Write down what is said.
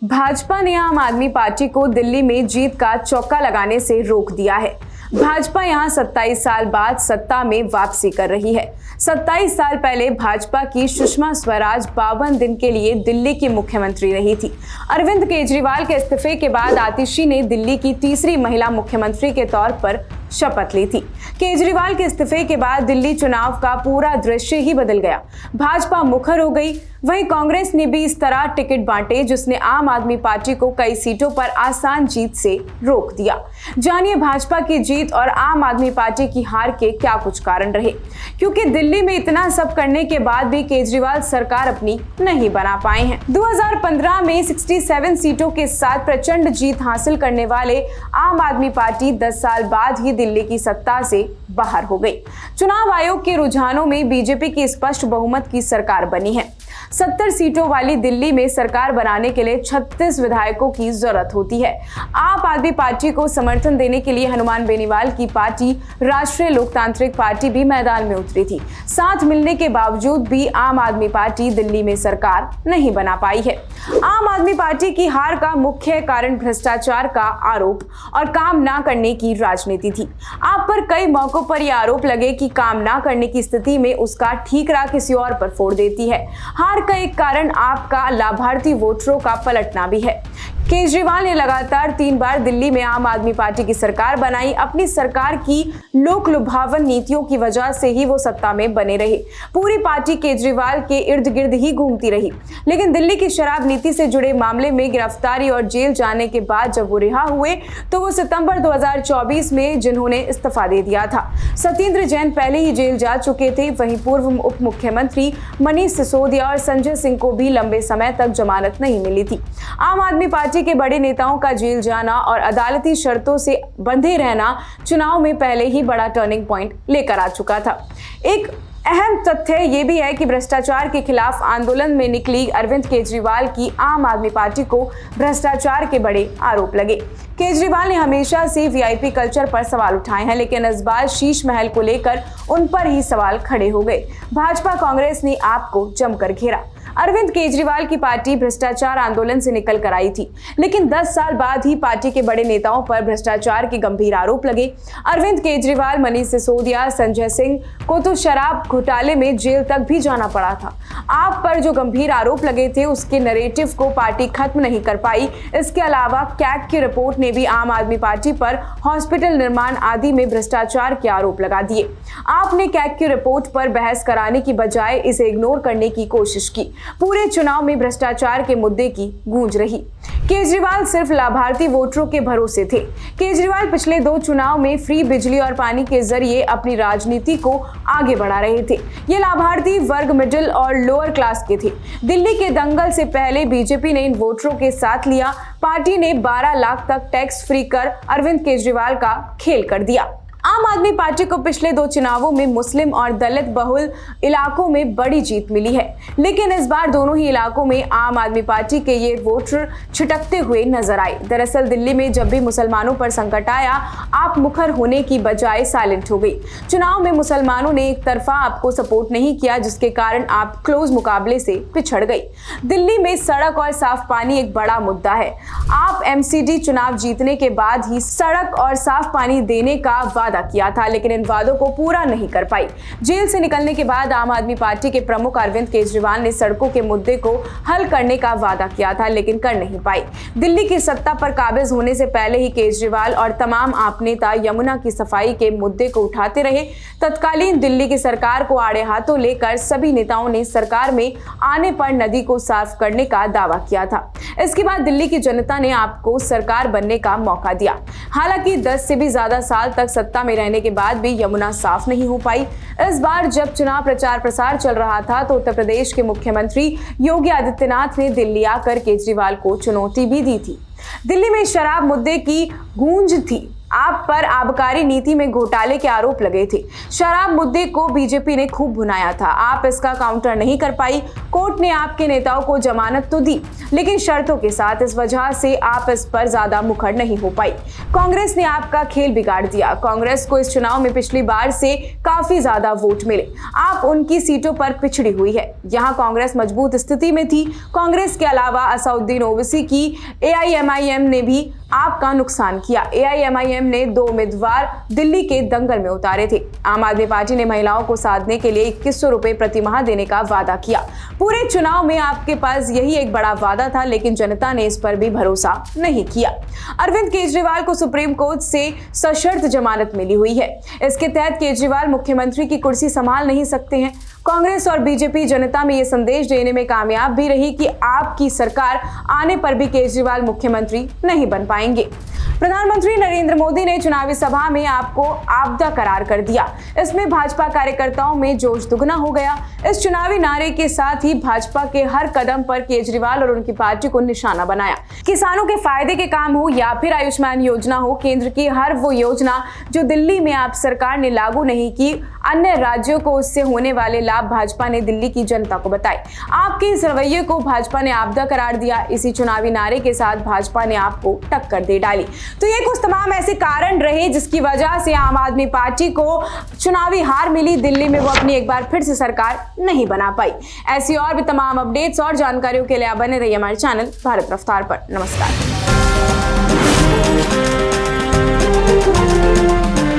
भाजपा ने आम आदमी पार्टी को दिल्ली में जीत का चौका लगाने से रोक दिया है। भाजपा यहां 27 साल बाद सत्ता में वापसी कर रही है। 27 साल पहले भाजपा की सुषमा स्वराज 52 दिन के लिए दिल्ली की मुख्यमंत्री रही थी। अरविंद केजरीवाल के इस्तीफे के बाद आतिशी ने दिल्ली की तीसरी महिला मुख्यमंत्री के तौर पर शपथ ली थी। केजरीवाल के इस्तीफे के बाद दिल्ली चुनाव का पूरा दृश्य ही बदल गया। भाजपा मुखर हो गई। वहीं कांग्रेस ने भी इस तरह टिकट बांटे जिसने आम आदमी पार्टी को कई सीटों पर आसान जीत से रोक दिया। जानिए भाजपा की जीत और आम आदमी पार्टी की हार के क्या कुछ कारण रहे, क्योंकि दिल्ली में इतना सब करने के बाद भी केजरीवाल सरकार अपनी नहीं बना पाए हैं। 2015 में 67 सीटों के साथ प्रचंड जीत हासिल करने वाले आम आदमी पार्टी 10 साल बाद ही दिल्ली की सत्ता से बाहर हो गई। चुनाव आयोग के रुझानों में बीजेपी की स्पष्ट बहुमत की सरकार बनी है। 70 सीटों वाली दिल्ली में सरकार बनाने के लिए 36 विधायकों की जरूरत होती है। आप आदमी पार्टी को समर्थन देने के लिए हनुमान बेनीवाल की पार्टी राष्ट्रीय लोकतांत्रिक पार्टी भी मैदान में उतरी थी। साथ मिलने के बावजूद भी आम आदमी पार्टी दिल्ली में सरकार नहीं बना पाई है। आम आदमी पार्टी की हार का मुख्य कारण भ्रष्टाचार का आरोप और काम ना करने की राजनीति थी। आप पर कई मौकों पर यह आरोप लगे कि काम ना करने की स्थिति में उसका ठीकरा किसी और पर फोड़ देती है। हार का एक कारण आपका लाभार्थी वोटरों का पलटना भी है। केजरीवाल ने लगातार 3 बार दिल्ली में आम आदमी पार्टी की सरकार बनाई। अपनी सरकार की लोक लुभावन नीतियों की वजह से ही वो सत्ता में बने रहे। पूरी पार्टी केजरीवाल के इर्द गिर्द ही घूमती रही। लेकिन दिल्ली की शराब नीति से जुड़े मामले में गिरफ्तारी और जेल जाने के बाद जब वो रिहा हुए तो वो सितंबर 2024 में जिन्होंने इस्तीफा दे दिया था। सत्येंद्र जैन पहले ही जेल जा चुके थे। वहीं पूर्व उप मुख्यमंत्री मनीष सिसोदिया और संजय सिंह को भी लंबे समय तक जमानत नहीं मिली थी। आम आदमी पार्टी के बड़े नेताओं का जेल जाना और अदालती शर्तों से बंधे रहना चुनाव में पहले ही बड़ा टर्निंग पॉइंट लेकर आ चुका था। एक अहम तथ्य ये भी है कि भ्रष्टाचार के खिलाफ आंदोलन में निकली अरविंद केजरीवाल की आम आदमी पार्टी को भ्रष्टाचार के बड़े आरोप लगे। केजरीवाल ने हमेशा से वीआईपी कल्चर पर सवाल उठाए हैं, लेकिन इस बार शीश महल को लेकर उन पर ही सवाल खड़े हो गए। भाजपा कांग्रेस ने आपको जमकर घेरा। अरविंद केजरीवाल की पार्टी भ्रष्टाचार आंदोलन से निकल कर आई थी, लेकिन 10 साल बाद ही पार्टी के बड़े नेताओं पर भ्रष्टाचार के गंभीर आरोप लगे। अरविंद केजरीवाल, मनीष सिसोदिया, संजय सिंह को तो शराब घोटाले में जेल तक भी जाना पड़ा था। आप पर जो गंभीर आरोप लगे थे उसके नैरेटिव को पार्टी खत्म नहीं कर पाई। इसके अलावा कैग की रिपोर्ट ने भी आम आदमी पार्टी पर हॉस्पिटल निर्माण आदि में भ्रष्टाचार के आरोप लगा दिए। आपने कैग की रिपोर्ट पर बहस कराने की बजाय इसे इग्नोर करने की कोशिश की। पूरे चुनाव में भ्रष्टाचार के मुद्दे की गूंज रही। केजरीवाल सिर्फ लाभार्थी वोटरों के भरोसे थे। केजरीवाल पिछले 2 चुनाव में फ्री बिजली और पानी के जरिए अपनी राजनीति को आगे बढ़ा रहे थे। ये लाभार्थी वर्ग मिडिल और लोअर क्लास के थे। दिल्ली के दंगल से पहले बीजेपी ने इन वोटरों के साथ लिया। पार्टी ने 12 लाख तक टैक्स फ्री कर अरविंद केजरीवाल का खेल कर दिया। आम आदमी पार्टी को पिछले 2 चुनावों में मुस्लिम और दलित बहुल इलाकों में बड़ी जीत मिली है, लेकिन इस बार दोनों ही इलाकों में आम आदमी पार्टी के ये वोटर छिटकते हुए नजर आए। दरअसल दिल्ली में जब भी मुसलमानों पर संकट आया, आप मुखर होने की बजाय साइलेंट हो गई। चुनाव में मुसलमानों ने एक तरफा आपको सपोर्ट नहीं किया, जिसके कारण आप क्लोज मुकाबले से पिछड़ गई। दिल्ली में सड़क और साफ पानी एक बड़ा मुद्दा है। आप एमसीडी चुनाव जीतने के बाद ही सड़क और साफ पानी देने का वादा किया था, लेकिन इन वादों को पूरा नहीं कर पाई। जेल से निकलने के बाद आम आदमी पार्टी के प्रमुख अरविंद केजरीवाल ने सड़कों के मुद्दे को हल करने का वादा किया था, लेकिन कर नहीं पाई। दिल्ली की सत्ता पर काबिज होने से पहले ही केजरीवाल और तमाम आप नेता यमुना की सफाई के मुद्दे को उठाते रहे। तत्कालीन दिल्ली की सरकार को आड़े हाथों लेकर सभी नेताओं ने सरकार में आने पर नदी को साफ करने का दावा किया था। इसके बाद दिल्ली की जनता ने आपको सरकार बनने का मौका दिया। हालांकि 10 से भी ज्यादा साल तक सत्ता में रहने के बाद भी यमुना साफ नहीं हो पाई। इस बार जब चुनाव प्रचार प्रसार चल रहा था तो उत्तर प्रदेश के मुख्यमंत्री योगी आदित्यनाथ ने दिल्ली आकर केजरीवाल को चुनौती भी दी थी। दिल्ली में शराब मुद्दे की गूंज थी। आप पर आबकारी नीति में घोटाले के आरोप लगे थे। शराब मुद्दे को बीजेपी ने खूब भुनाया था। आप इसका काउंटर नहीं कर पाई। कोर्ट ने आपके नेताओं को जमानत तो दी, लेकिन शर्तों के साथ। इस वजह से आप इस पर ज्यादा मुखर नहीं हो पाई। कांग्रेस ने आपका खेल बिगाड़ दिया। कांग्रेस को इस चुनाव में पिछली बार से काफी ज्यादा वोट मिले। आप उनकी सीटों पर पिछड़ी हुई है। यहाँ कांग्रेस मजबूत स्थिति में थी। कांग्रेस के अलावा असदुद्दीन ओवैसी की AIMIM ने भी आपका नुकसान किया। AIMIM ने 2 उम्मीदवार दिल्ली के दंगल में उतारे थे। आम आदमी पार्टी ने महिलाओं को साधने के लिए 2100 रुपए प्रति माह देने का वादा किया। पूरे चुनाव में आपके पास यही एक बड़ा वादा था, लेकिन जनता ने इस पर भी भरोसा नहीं किया। अरविंद केजरीवाल को सुप्रीम कोर्ट से सशर्त जमानत मिली हुई है। इसके तहत केजरीवाल मुख्यमंत्री की कुर्सी संभाल नहीं सकते हैं। कांग्रेस और बीजेपी जनता में यह संदेश देने में कामयाब भी रही कि आपकी सरकार आने पर भी केजरीवाल मुख्यमंत्री नहीं बन पाएंगे। प्रधानमंत्री नरेंद्र मोदी ने चुनावी सभा में आपको आपदा करार कर दिया। इसमें भाजपा कार्यकर्ताओं में जोश दुगना हो गया। इस चुनावी नारे के साथ ही भाजपा के हर कदम पर केजरीवाल और उनकी पार्टी को निशाना बनाया। किसानों के फायदे के काम हो या फिर आयुष्मान योजना हो, केंद्र की हर वो योजना जो दिल्ली में आप सरकार ने लागू नहीं की, अन्य राज्यों को उससे होने वाले लाभ भाजपा ने दिल्ली की जनता को बताए। आपके इस रवैये को भाजपा ने आपदा करार दिया। इसी चुनावी नारे के साथ भाजपा ने आपको टक्कर दे डाली। तो ये कुछ तमाम ऐसे कारण रहे जिसकी वजह से आम आदमी पार्टी को चुनावी हार मिली। दिल्ली में वो अपनी एक बार फिर से सरकार नहीं बना पाई। ऐसी और भी तमाम अपडेट्स और जानकारियों के लिए आप बने रहिए हमारे चैनल भारत रफ्तार पर। नमस्कार।